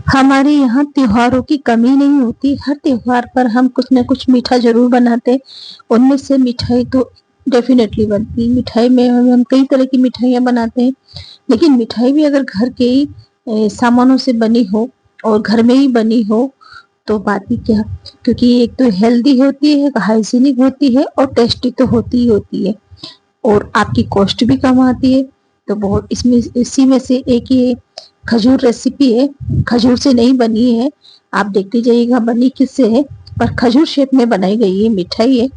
हमारे यहाँ त्योहारों की कमी नहीं होती। हर त्योहार पर हम कुछ न कुछ मीठा ज़रूर बनाते। उनमें से मिठाई तो डेफ़िनेटली बनती है। मिठाई में हम कई तरह की मिठाइयाँ बनाते हैं, लेकिन मिठाई भी अगर घर के ही सामानों से बनी हो और घर में ही बनी हो, तो बात ही क्या। क्योंकि एक तो हेल्दी होती है, हाइजीनिक होती है और टेस्टी तो होती ही होती है और आपकी कॉस्ट भी कम आती है। तो बहुत इसमें इसी में से एक ये खजूर रेसिपी है, खजूर से नहीं बनी है। आप देखते जाइएगा बनी किससे है, पर खजूर शेप में बनाई गई ये मिठाई है।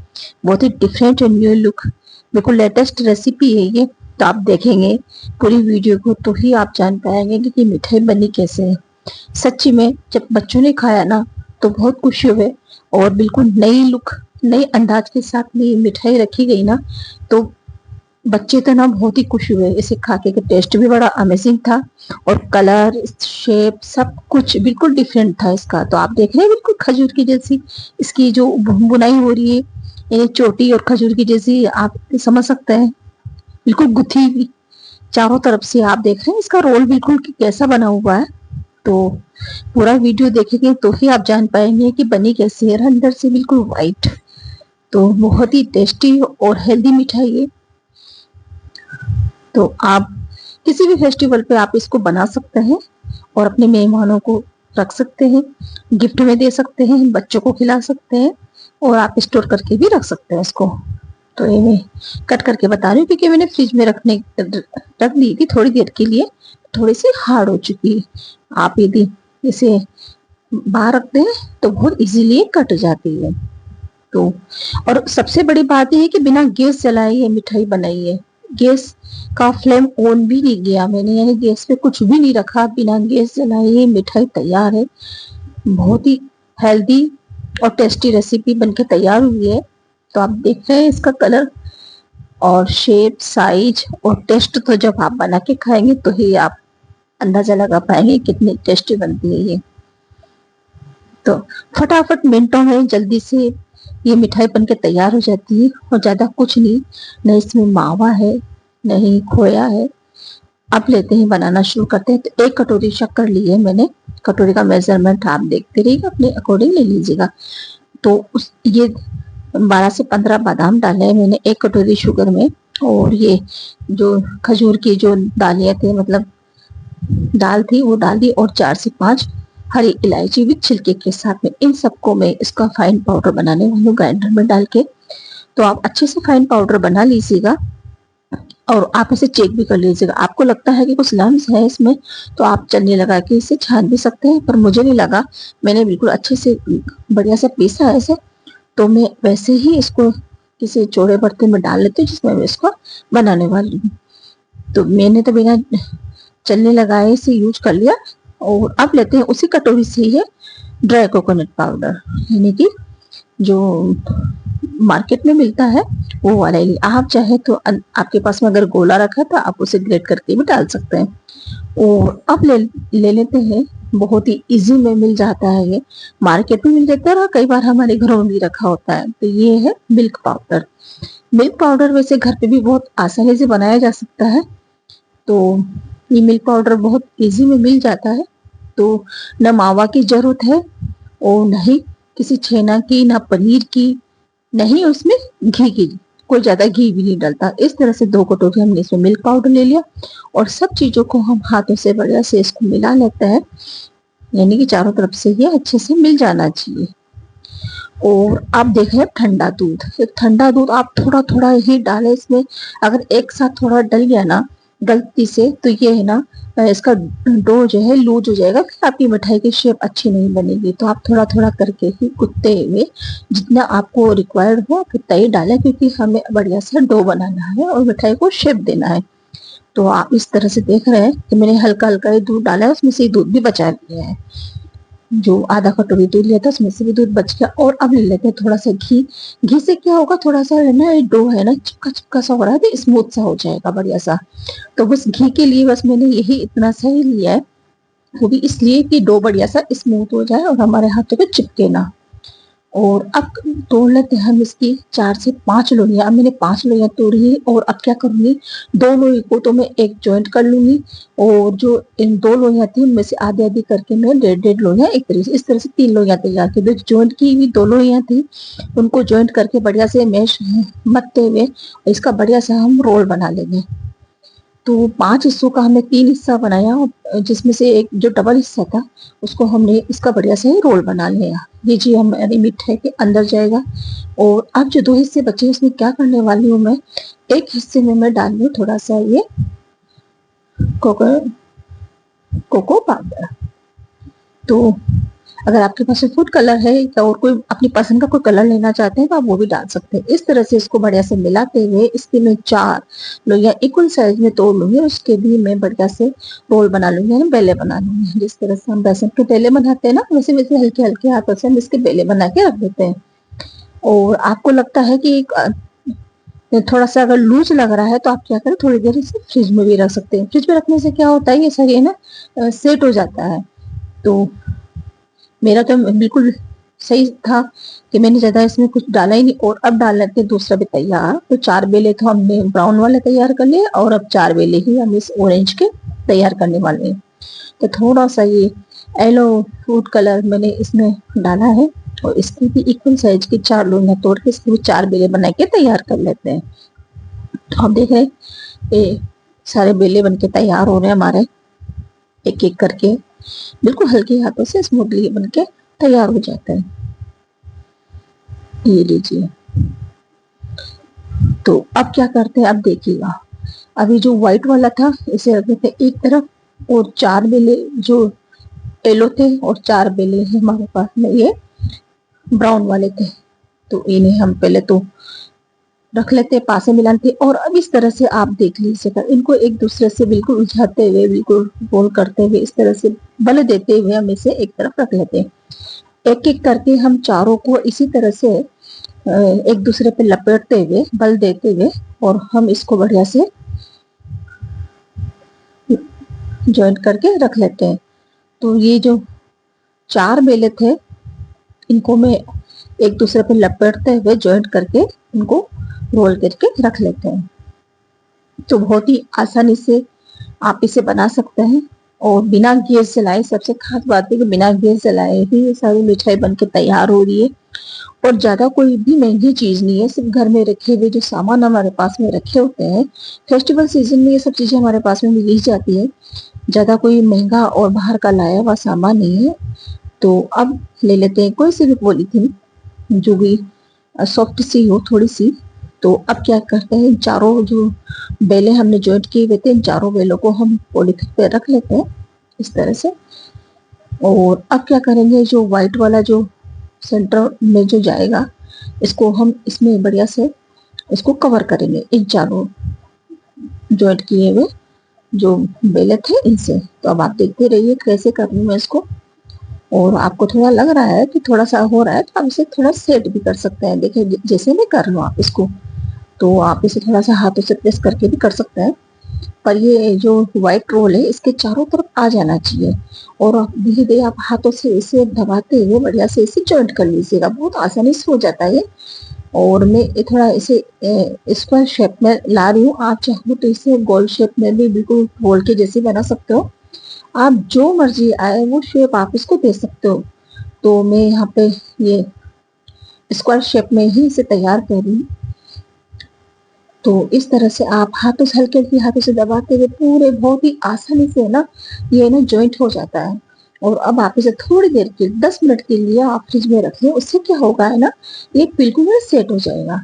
बहुत ही डिफरेंट एंड न्यू लुक, बिल्कुल लेटेस्ट रेसिपी है ये। तो आप देखेंगे पूरी वीडियो को तो ही आप जान पाएंगे कि ये मिठाई बनी कैसे है। सच्ची में जब बच्चों ने खाया ना तो बहुत खुशी हुए और बिल्कुल नई लुक, नई अंदाज के साथ में ये मिठाई रखी गई ना, तो बच्चे तो ना बहुत ही खुश हुए इसे खा के। टेस्ट भी बड़ा अमेजिंग था और कलर, शेप सब कुछ बिल्कुल डिफरेंट था इसका। तो आप देख रहे हैं बिल्कुल खजूर की जैसी इसकी जो बुनाई हो रही है, ये चोटी और खजूर की जैसी आप समझ सकते हैं, बिल्कुल गुथी हुई चारों तरफ से। आप देख रहे हैं इसका रोल बिल्कुल कैसा बना हुआ है। तो पूरा वीडियो देखेंगे तो ही आप जान पाएंगे कि बनी कैसी है। अंदर से बिल्कुल वाइट, तो बहुत ही टेस्टी और हेल्दी मिठाई है। तो आप किसी भी फेस्टिवल पे आप इसको बना सकते हैं और अपने मेहमानों को रख सकते हैं, गिफ्ट में दे सकते हैं, बच्चों को खिला सकते हैं और आप स्टोर करके भी रख सकते हैं इसको। तो ये मैं कट करके बता रही हूँ क्योंकि मैंने फ्रिज में रख दी थी थोड़ी देर के लिए, थोड़ी सी हार्ड हो चुकी है। आप यदि इसे बाहर रखते हैं तो बहुत इजीली कट जाती है। तो और सबसे बड़ी बात यह है कि बिना गैस जलाए ये मिठाई बनाई है। गैस का फ्लेम ऑन भी नहीं किया मैंने, यानी गैस पे कुछ भी नहीं रखा, बिना गैस जलाए ये मिठाई तैयार है। बहुत ही हेल्दी और टेस्टी रेसिपी बनके तैयार हुई है। तो आप देख रहे हैं इसका कलर और शेप, साइज और टेस्ट, तो जब आप बना के खाएंगे तो ही आप अंदाजा लगा पाएंगे कितनी टेस्टी बनती है ये। तो फटाफट मिनटों में जल्दी से ये मिठाई बनके तैयार हो जाती है और ज़्यादा कुछ नहीं, न इसमें मावा है न ही खोया है। अब लेते हैं बनाना शुरू करते हैं। तो 1 कटोरी शक्कर ली है मैंने, कटोरी का मेजरमेंट आप देखते रहिएगा, अपने अकॉर्डिंग ले लीजिएगा। तो उस ये 12 से 15 बादाम डाले हैं मैंने 1 कटोरी शुगर में, और ये जो खजूर की जो दालियाँ थी, मतलब दाल थी, वो डाल दी, और 4 से 5 हरी इलायची भी छिलके के साथ में। इन सबको मैं इसका फाइन पाउडर बनाने वाली हूँ ग्राइंडर में डाल के। तो आप अच्छे से फाइन पाउडर बना लीजिएगा और आप इसे चेक भी कर लीजिएगा। आपको लगता है कि कुछ लम्स है इसमें तो आप चलनी लगा के इसे छान भी सकते हैं, पर मुझे नहीं लगा। मैंने बिल्कुल अच्छे से बढ़िया सा पीसा है इसे। तो मैं वैसे ही इसको किसी चौड़े बर्तन में डाल लेती हूँ जिसमें मैं इसको बनाने वाली हूँ। तो मैंने तो बिना चलने लगाए इसे यूज कर लिया। और अब लेते हैं उसी कटोरी से ही ड्राई कोकोनट पाउडर, यानी कि जो मार्केट में मिलता है वो वाला ही। आप चाहे तो आपके पास में अगर गोला रखा है तो आप उसे ग्रेट करके भी डाल सकते हैं। और अब ले लेते हैं, बहुत ही इजी में मिल जाता है ये, मार्केट में मिल जाता है और कई बार हमारे घरों में भी रखा होता है। तो ये है मिल्क पाउडर। मिल्क पाउडर वैसे घर पे भी बहुत आसानी से बनाया जा सकता है। तो ये मिल्क पाउडर बहुत इजी में मिल जाता है। तो न मावा की जरूरत है और न ही किसी छेना की, ना पनीर की, नहीं उसमें घी की, कोई ज्यादा घी भी नहीं डलता। इस तरह से 2 कटोरी हमने इसमें मिल्क पाउडर ले लिया और सब चीजों को हम हाथों से बढ़िया से इसको मिला लेते हैं, यानी कि चारों तरफ से ये अच्छे से मिल जाना चाहिए। और आप देख रहे हैं ठंडा दूध, ठंडा दूध आप थोड़ा थोड़ा ही डालें इसमें। अगर एक साथ थोड़ा डल गया ना गलती से तो ये है ना, इसका डो जो है लूज हो जाएगा, फिर आपकी मिठाई की शेप अच्छी नहीं बनेगी। तो आप थोड़ा थोड़ा करके ही कुत्ते हुए जितना आपको रिक्वायर्ड हो उतना ही डालें, क्योंकि हमें बढ़िया सा डो बनाना है और मिठाई को शेप देना है। तो आप इस तरह से देख रहे हैं कि मैंने हल्का हल्का ही दूध डाला है, उसमें से दूध भी बचा लिया है। जो आधा कटोरी दूध लिया था उसमें से भी दूध बच गया। और अब ले लेते हैं थोड़ा सा घी। घी से क्या होगा, थोड़ा सा है ना, ये डो है ना चिपका चिपका सा हो रहा है तो स्मूथ सा हो जाएगा बढ़िया सा। तो बस घी के लिए बस मैंने यही इतना सा ही लिया है, वो भी इसलिए कि डो बढ़िया सा स्मूथ हो जाए और हमारे हाथों पे चिपके ना। और अब तोड़ लेते हैं हम इसकी 4 से 5 लोइयां। अब मैंने 5 लोइयां तोड़ी है और अब क्या करूंगी, 2 लोई को तो मैं एक जॉइंट कर लूंगी और जो इन 2 लोइयां थी उनमें से आधी आधी करके मैं 1.5 लोइयां एक तरह से, इस तरह से 3 लोइयां तैयार की। जो जॉइंट की हुई 2 लोइयां थी उनको जॉइंट करके बढ़िया से मैश मत्ते हुए इसका बढ़िया सा हम रोल बना लेंगे। तो 5 हिस्सों का हमने 3 हिस्सा बनाया, जिसमें से एक जो डबल हिस्सा था उसको हमने इसका बढ़िया से रोल बना लिया। ये जी हमारी मिठाई के अंदर जाएगा। और अब जो 2 हिस्से बचे उसमें क्या करने वाली हूँ मैं, एक हिस्से में मैं डाल रही हूँ थोड़ा सा ये कोको पाउडर। तो अगर आपके पास फूड कलर है या और कोई अपनी पसंद का कोई कलर लेना चाहते हैं तो आप वो भी डाल सकते हैं। इस तरह से इसको बढ़िया से मिलाते हुए इसके मैं 4 लोइयां इक्वल साइज में तोड़ लूंगी और उसके भी मैं बढ़िया से रोल बना लूंगी, यानी बेले बना लूंगी। जिस तरह से हम बेसन के बेले बनाते हैं ना, वैसे वैसे हल्के हल्के हाथों से हम इसके बेले बना के रख देते हैं। और आपको लगता है कि थोड़ा सा अगर लूज लग रहा है तो आप क्या करें, थोड़ी देर इसे फ्रिज में भी रख सकते हैं। फ्रिज में रखने से क्या होता है, ये सही है ना, सेट हो जाता है। तो मेरा तो बिल्कुल सही था कि मैंने ज्यादा इसमें कुछ डाला ही नहीं। और अब डाल लेते हैं दूसरा भी तैयार। तो 4 बेले तो हमने ब्राउन वाले तैयार कर लिए और अब 4 बेले ही हम इस ऑरेंज के तैयार करने वाले हैं। तो थोड़ा सा ये येलो फूड कलर मैंने इसमें डाला है और इसकी भी इक्वल साइज की 4 लोइयां तोड़ के इसके भी 4 बेले बना के तैयार कर लेते हैं। तो हम देख रहे हैं ये सारे बेले बनके तैयार हो रहे हैं हमारे, एक एक करके बिल्कुल हल्के हाथों से स्मूथली बनके तैयार हो जाता है। ये लीजिए। तो अब क्या करते हैं, अब देखिएगा, अभी जो व्हाइट वाला था इसे रख देते एक तरफ और 4 बेले जो येलो थे और 4 बेले हमारे पास में ये ब्राउन वाले थे। तो इन्हें हम पहले तो रख लेते हैं, पास में मिलाते। और अब इस तरह से आप देख लीजिएगा, इनको एक दूसरे से बिल्कुल उलझाते हुए, बिल्कुल गोल करते हुए, इस तरह से बल देते हुए हम इसे एक तरफ रख लेते हैं। एक एक करके हम चारों को इसी तरह से एक दूसरे पे लपेटते हुए, बल देते हुए और हम इसको बढ़िया से ज्वाइंट करके रख लेते हैं। तो ये जो 4 बेले थे इनको मैं एक दूसरे पे लपेटते हुए ज्वाइंट करके इनको रोल करके रख लेते हैं। तो बहुत ही आसानी से आप इसे बना सकते हैं और बिना गैस जलाए, सबसे खास बात है कि बिना गैस जलाए ही ये सारी मिठाई बनके तैयार हो रही है। और ज्यादा कोई भी महंगी चीज नहीं है, सिर्फ घर में रखे हुए जो सामान हमारे पास में रखे होते हैं, फेस्टिवल सीजन में ये सब चीजें हमारे पास में मिल ही जाती है। ज्यादा कोई महंगा और बाहर का लाया हुआ सामान नहीं है। तो अब ले लेते हैं कोई सी भी पॉलीथीन जो भी सॉफ्ट सी हो थोड़ी सी। तो अब क्या करते हैं, चारों जो बेले हमने ज्वाइंट किए हुए थे इन चारों बेलों को हम पॉलीथीन पे रख लेते हैं इस तरह से। और अब क्या करेंगे, जो व्हाइट वाला जो सेंटर में जो जाएगा इसको हम इसमें बढ़िया से इसको कवर करेंगे इन चारों ज्वाइंट किए हुए जो बेले थे इनसे। तो अब आप देखते रहिए कैसे कर रही हूँ इसको। और आपको थोड़ा लग रहा है कि थोड़ा सा हो रहा है तो आप इसे थोड़ा सेट भी कर सकते हैं। देखिए जैसे मैं कर लूँ आप इसको, तो आप इसे थोड़ा सा हाथों से प्रेस करके भी कर सकते हैं। पर ये जो व्हाइट रोल है इसके चारों तरफ आ जाना चाहिए। और धीरे धीरे आप हाथों से इसे दबाते हुए बढ़िया से इसे जॉइंट कर लीजिएगा, बहुत आसानी से हो जाता है। और मैं थोड़ा इसे स्क्वायर शेप में ला रही हूँ। आप चाहो तो इसे गोल शेप में भी बिल्कुल रोल के जैसे बना सकते हो। आप जो मर्जी आए वो शेप आप इसको दे सकते हो। तो मैं यहाँ पे ये स्क्वायर शेप में ही इसे तैयार कर रही हूँ। तो इस तरह से आप हाथों से हल्के हल्के हाथों से दबाते हुए पूरे बहुत ही आसानी से ना ये ना ज्वाइंट हो जाता है। और अब आप इसे थोड़ी देर के 10 मिनट के लिए आप फ्रिज में रखें, उससे क्या होगा है ना, ये बिल्कुल सेट हो जाएगा।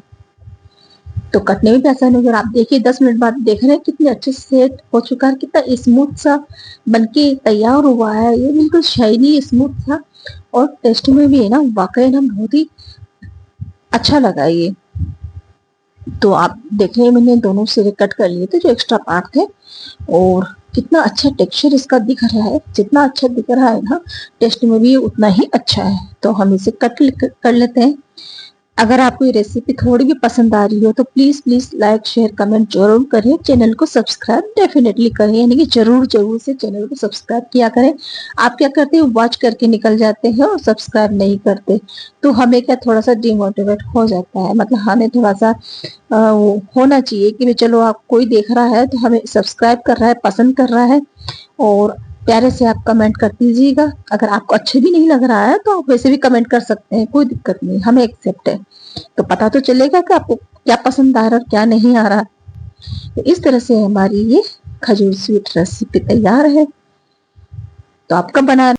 तो कटने में भी आसान होगा। आप देखिए 10 मिनट बाद देख रहे हैं कितने अच्छे से सेट हो चुका है, कितना स्मूथ सा बनके तैयार हुआ है। ये बिल्कुल शाइनी स्मूथ था और टेस्ट में भी है ना, वाकई ना बहुत ही अच्छा लगा ये। तो आप देख रहे हैं मैंने दोनों सिरे कट कर लिए थे जो एक्स्ट्रा पार्ट थे। और कितना अच्छा टेक्सचर इसका दिख रहा है, जितना अच्छा दिख रहा है ना टेस्ट में भी उतना ही अच्छा है। तो हम इसे कट कर लेते हैं। अगर आपको ये रेसिपी थोड़ी भी पसंद आ रही हो तो please please like share comment जरूर करें, चैनल को सब्सक्राइब डेफिनेटली करें, यानी कि जरूर जरूर से चैनल को सब्सक्राइब किया करें। आप क्या करते हैं, वॉच करके निकल जाते हैं और सब्सक्राइब नहीं करते, तो हमें क्या थोड़ा सा डिमोटिवेट हो जाता है। मतलब हमें थोड़ा सा वो होना चाहिए कि चलो आप कोई देख रहा है तो हमें सब्सक्राइब कर रहा है, पसंद कर रहा है, और प्यारे से आप कमेंट कर दीजिएगा। अगर आपको अच्छे भी नहीं लग रहा है तो आप वैसे भी कमेंट कर सकते हैं, कोई दिक्कत नहीं, हमें एक्सेप्ट है। तो पता तो चलेगा कि आपको क्या पसंद आ रहा है और क्या नहीं आ रहा। तो इस तरह से हमारी ये खजूर स्वीट रेसिपी तैयार है। तो आपका बना